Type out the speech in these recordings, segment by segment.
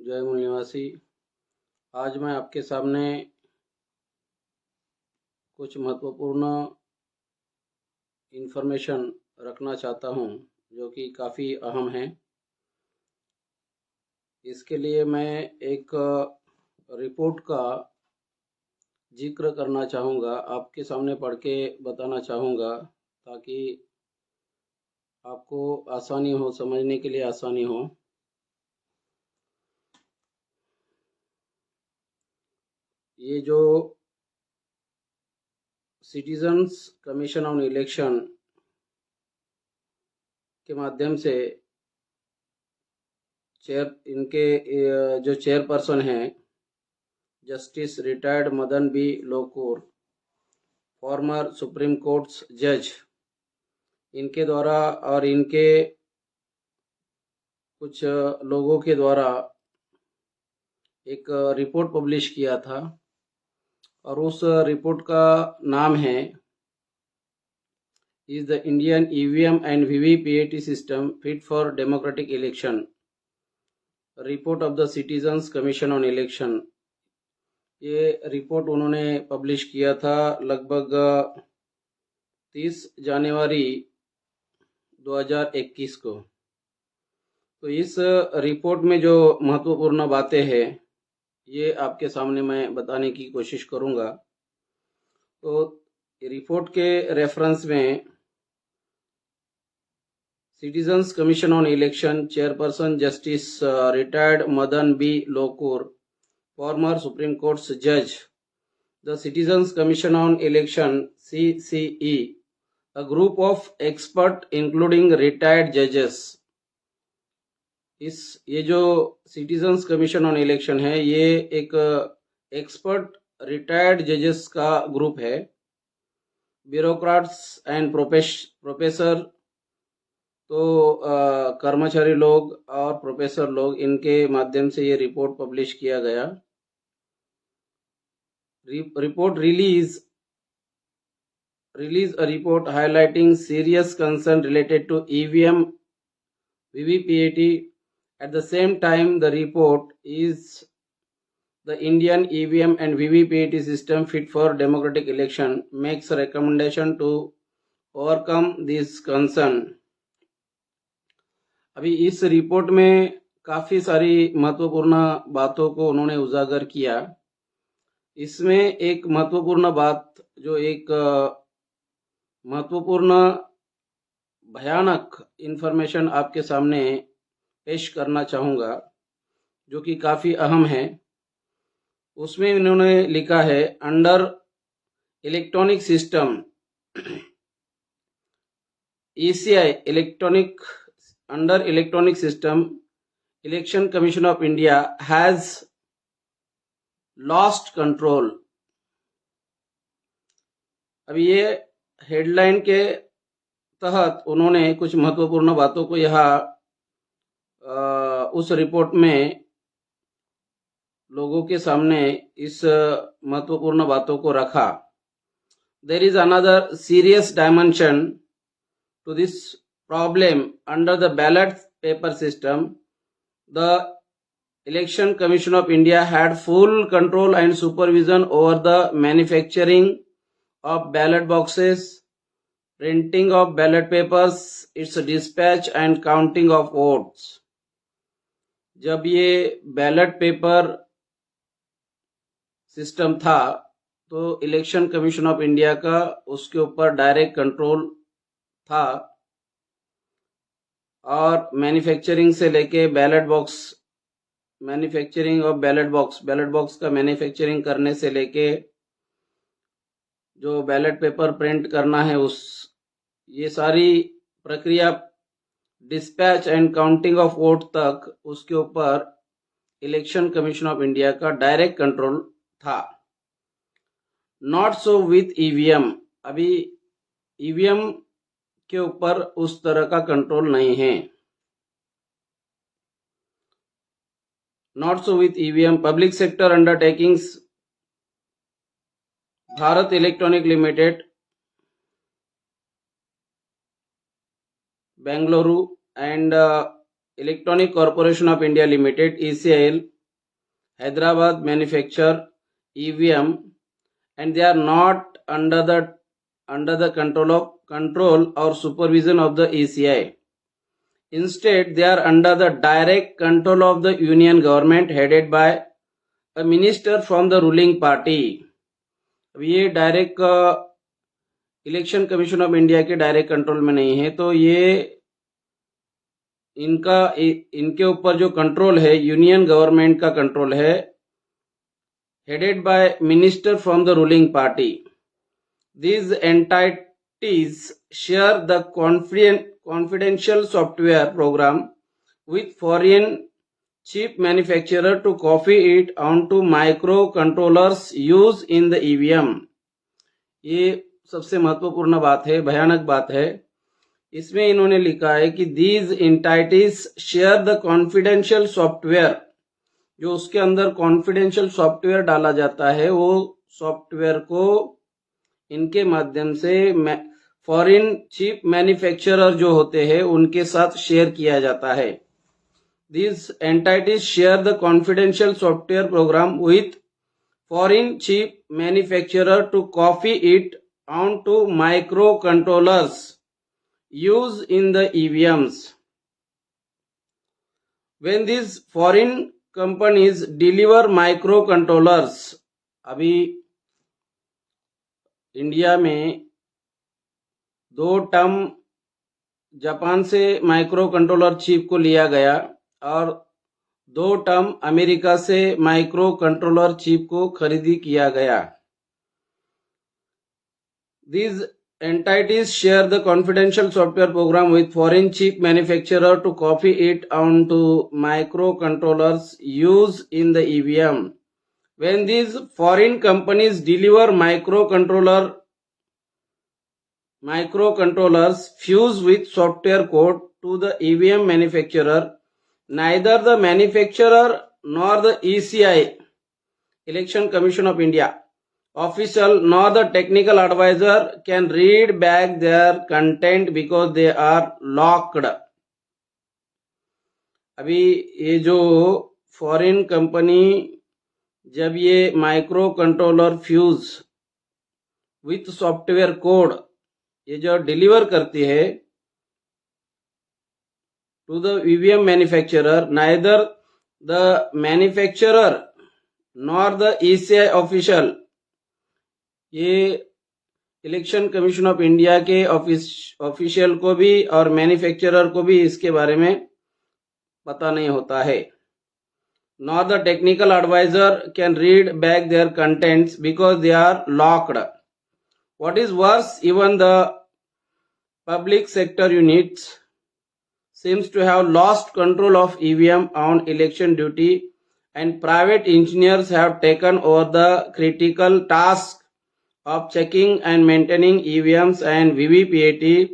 जय मूल निवासी। आज मैं आपके सामने कुछ महत्वपूर्ण इन्फॉर्मेशन रखना चाहता हूं जो कि काफ़ी अहम है। इसके लिए मैं एक रिपोर्ट का जिक्र करना चाहूँगा, आपके सामने पढ़ के बताना चाहूँगा ताकि आपको आसानी हो, समझने के लिए आसानी हो। ये जो सिटीजन्स कमीशन ऑन इलेक्शन के माध्यम से इनके जो चेयरपर्सन हैं justice retired Madan B Lokur, former Supreme Court's जज, इनके द्वारा और इनके कुछ लोगों के द्वारा एक रिपोर्ट पब्लिश किया था और उस रिपोर्ट का नाम है is the Indian EVM and VVPAT system fit for democratic election, report of the citizens Commission on election. ये रिपोर्ट उन्होंने पब्लिश किया था लगभग 30 जनवरी 2021 को। तो इस रिपोर्ट में जो महत्वपूर्ण बातें हैं ये आपके सामने मैं बताने की कोशिश करूंगा। तो रिपोर्ट के रेफरेंस में Citizens Commission on Election chairperson justice retired Madan B Lokur, former Supreme Court's judge, the Citizens Commission on Election CCE, a group of experts including retired judges। ये जो सिटीजन्स कमीशन ऑन इलेक्शन है ये एक expert retired जजेस का group है। Bureaucrats and professor, तो कर्मचारी लोग और प्रोफेसर लोग, इनके माध्यम से ये रिपोर्ट पब्लिश किया गया। report release a report highlighting serious concern related to EVM VVPAT. At the same time, the report is the Indian EVM and VVPAT system fit for democratic election, makes a recommendation to overcome this concern। अभी इस report में काफी सारी महत्वपूर्ण बातों को उन्होंने उजागर किया। इसमें एक महत्वपूर्ण बात, जो एक महत्वपूर्ण भयानक इंफॉर्मेशन आपके सामने पेश करना चाहूँगा जो कि काफ़ी अहम है। उसमें इन्होंने लिखा है under electronic system ECI under electronic system, Election Commission of India has lost control। अभी ये हेडलाइन के तहत उन्होंने कुछ महत्वपूर्ण बातों को यहाँ उस रिपोर्ट में लोगों के सामने इस महत्वपूर्ण बातों को रखा। There is another serious dimension to this problem under the ballot paper system। The Election Commission of India had full control and supervision over the manufacturing of ballot boxes, printing of ballot papers, its dispatch and counting of votes। जब ये ballot paper system था तो election Commission of India का उसके ऊपर direct control था और manufacturing से लेके ballot box, manufacturing of ballot box का मैन्युफैक्चरिंग करने से लेके जो बैलेट पेपर प्रिंट करना है ये सारी प्रक्रिया, dispatch and counting of vote तक, उसके ऊपर इलेक्शन कमीशन ऑफ इंडिया का डायरेक्ट कंट्रोल था। Not so with EVM. अभी ईवीएम के ऊपर उस तरह का कंट्रोल नहीं है। Not so with EVM. Public sector undertakings, Bharat electronic limited, Bengaluru, and Electronic Corporation of India Limited ECIL Hyderabad manufacture EVM, and they are not under the control or supervision of the ECI. Instead, they are under the direct control of the union government headed by a minister from the ruling party. अब ये direct election Commission of India के direct control में नहीं है, तो ये इनके ऊपर जो कंट्रोल है यूनियन गवर्नमेंट का कंट्रोल है, headed by minister from the ruling party. These entities share the confidential software program with foreign chip manufacturer to copy it onto microcontrollers used in the EVM. ये सबसे महत्वपूर्ण बात है, भयानक बात है. इसमें इन्होंने लिखा है कि these entities share the confidential software, जो उसके अंदर कॉन्फिडेंशियल सॉफ्टवेयर डाला जाता है, वो सॉफ्टवेयर को इनके माध्यम से फॉरेन चिप मैन्युफैक्चरर जो होते हैं उनके साथ शेयर किया जाता है. These entities share the confidential software program with foreign chip manufacturer to copy it onto microcontrollers used in the EVMs. When these foreign companies deliver microcontrollers, अभी इंडिया में 2 टर्म जापान से माइक्रो कंट्रोलर चिप को लिया गया और 2 term America से micro controller chip को खरीदी किया गया. These entities share the confidential software program with foreign chip manufacturer to copy it onto microcontrollers used in the EVM. When these foreign companies deliver microcontrollers fused with software code to the EVM manufacturer, neither the manufacturer nor the ECI, Election Commission of India, official nor the technical advisor can read back their content because they are locked. अभी ये जो foreign company जब ये micro controller fuse with software code ये जो deliver करती है to the EVM manufacturer, neither the manufacturer nor the ECI official, ये इलेक्शन कमीशन ऑफ इंडिया के ऑफिशियल को भी और मैन्युफैक्चरर को भी इसके बारे में पता नहीं होता है. Nor the technical advisor can read back their contents because they are locked. What is worse, even the public sector units seems to have lost control of EVM on election duty, and private engineers have taken over the critical task of checking and maintaining EVMs and VVPAT,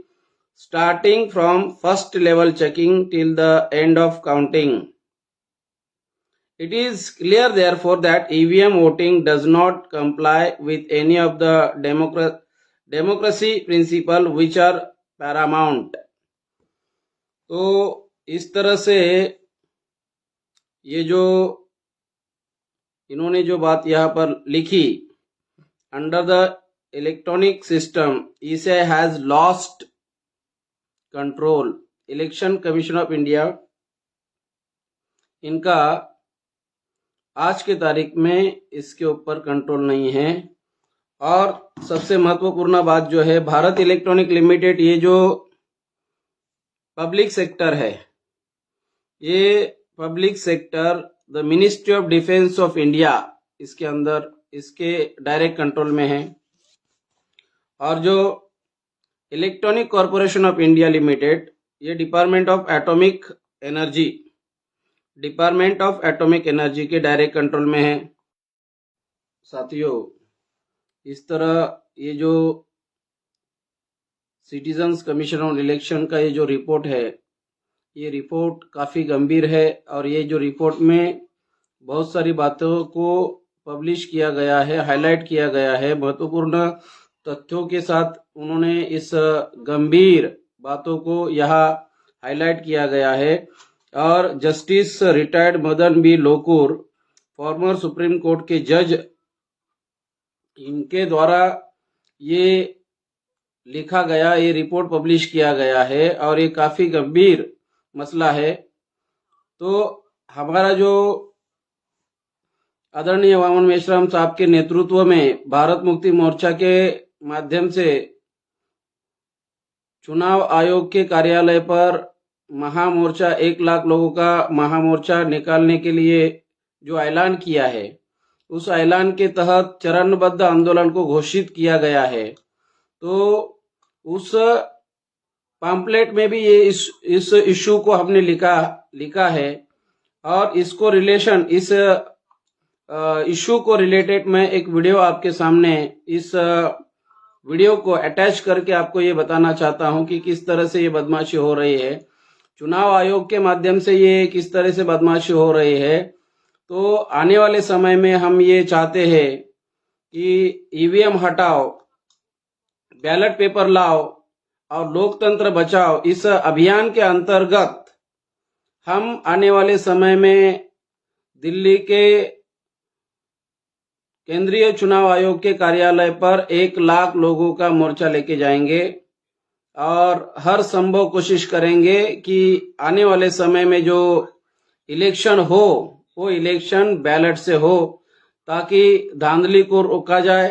starting from first level checking till the end of counting. It is clear therefore that EVM voting does not comply with any of the democracy principles which are paramount. तो इस तरह से ये जो इन्होंने जो बात यहाँ पर लिखी, under the electronic system ECI has lost control. Election Commission of India इनका आज के तारीख में इसके ऊपर कंट्रोल नहीं है. और सबसे महत्वपूर्ण बात जो है, भारत इलेक्ट्रॉनिक लिमिटेड, ये जो पब्लिक सेक्टर है, ये public sector the ministry of defence of India इसके अंदर इसके डायरेक्ट कंट्रोल में है. और जो electronic corporation of India limited, ये डिपार्टमेंट ऑफ एटॉमिक एनर्जी के डायरेक्ट कंट्रोल में है. साथियों, इस तरह ये जो सिटीजन्स कमीशन ऑन इलेक्शन का ये जो रिपोर्ट है, ये रिपोर्ट काफ़ी गंभीर है. और ये जो रिपोर्ट में बहुत सारी बातों को पब्लिश किया गया है, हाईलाइट किया गया है, महत्वपूर्ण तथ्यों के साथ उन्होंने इस गंभीर बातों को यहाँ हाईलाइट किया गया है. और justice retired Madan B Lokur former Supreme Court के जज, इनके द्वारा ये लिखा गया, ये रिपोर्ट पब्लिश किया गया है और ये काफी गंभीर मसला है। तो हमारा जो आदरणीय वामन मेश्राम साहब के नेतृत्व में भारत मुक्ति मोर्चा के माध्यम से चुनाव आयोग के कार्यालय पर महामोर्चा, 1 लाख लोगों का महामोर्चा निकालने के लिए जो ऐलान किया है, उस ऐलान के तहत चरणबद्ध आंदोलन को घोषित किया गया है। तो उस पैम्पलेट में भी ये इस इश्यू को हमने लिखा है और इसको रिलेशन, इस इश्यू को रिलेटेड मैं एक वीडियो आपके सामने, इस वीडियो को अटैच करके आपको ये बताना चाहता हूं कि किस तरह से ये बदमाशी हो रही है, चुनाव आयोग के माध्यम से ये किस तरह से बदमाशी हो रही है। तो आने वाले समय में हम ये चाहते हैं कि ईवीएम हटाओ, बैलेट पेपर लाओ और लोकतंत्र बचाओ, इस अभियान के अंतर्गत हम आने वाले समय में दिल्ली के केंद्रीय चुनाव आयोग के कार्यालय पर 1 लाख लोगों का मोर्चा लेके जाएंगे और हर संभव कोशिश करेंगे कि आने वाले समय में जो इलेक्शन हो वो इलेक्शन बैलेट से हो, ताकि धांधली को रोका जाए।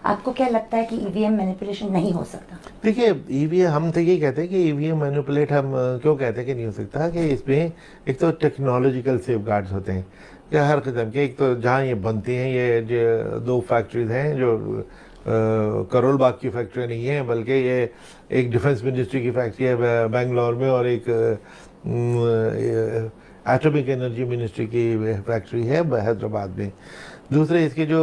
आपको क्या लगता है कि ईवीएम मैनिपुलेशन नहीं हो सकता? देखिए, ईवीएम, हम तो ये कहते हैं कि ईवीएम मैनिपुलेट हम क्यों कहते हैं कि नहीं हो सकता, कि इसमें एक तो टेक्नोलॉजिकल सेफगार्ड्स होते हैं कि हर किस्म के, एक तो जहाँ ये बनती हैं, ये जो 2 फैक्ट्रीज हैं जो करोल बाग की फैक्ट्री नहीं है, बल्कि ये एक डिफेंस मिनिस्ट्री की फैक्ट्री है बेंगलोर में और एक एटॉमिक एनर्जी मिनिस्ट्री की फैक्ट्री है हैदराबाद में। दूसरे इसके जो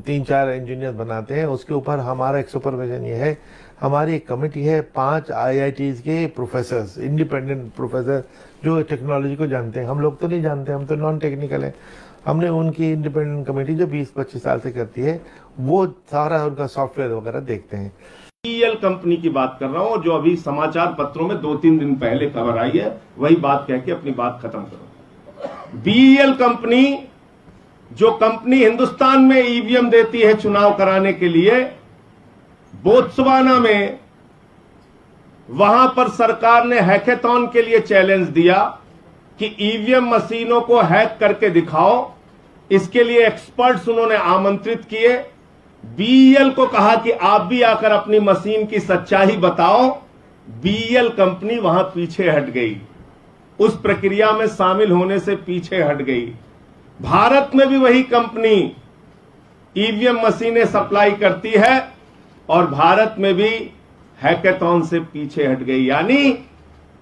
3-4 इंजीनियर बनाते हैं, उसके ऊपर हमारा एक सुपरविजन ये है, हमारी एक कमेटी है 5 IITs के प्रोफेसर्स, इंडिपेंडेंट प्रोफेसर जो टेक्नोलॉजी को जानते हैं। हम लोग तो नहीं जानते, हम तो नॉन टेक्निकल है। हमने उनकी इंडिपेंडेंट कमेटी जो 20-25 साल से करती है, वो सारा उनका सॉफ्टवेयर वगैरह देखते हैं। बीईएल कंपनी की बात कर रहा हूं, जो अभी समाचार पत्रों में 2-3 दिन पहले खबर आई है, वही बात कह के अपनी बात खत्म करो। बीईएल कंपनी, जो कंपनी हिंदुस्तान में ईवीएम देती है चुनाव कराने के लिए, बोत्सवाना में वहां पर सरकार ने हैकेथॉन के लिए चैलेंज दिया कि ईवीएम मशीनों को हैक करके दिखाओ। इसके लिए एक्सपर्ट्स उन्होंने आमंत्रित किए। बीईएल को कहा कि आप भी आकर अपनी मशीन की सच्चाई बताओ। बीईएल कंपनी वहां पीछे हट गई, उस प्रक्रिया में शामिल होने से पीछे हट गई। भारत में भी वही कंपनी ईवीएम मशीनें सप्लाई करती है और भारत में भी हैकेथॉन से पीछे हट गई। यानी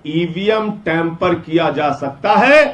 ईवीएम टैंपर किया जा सकता है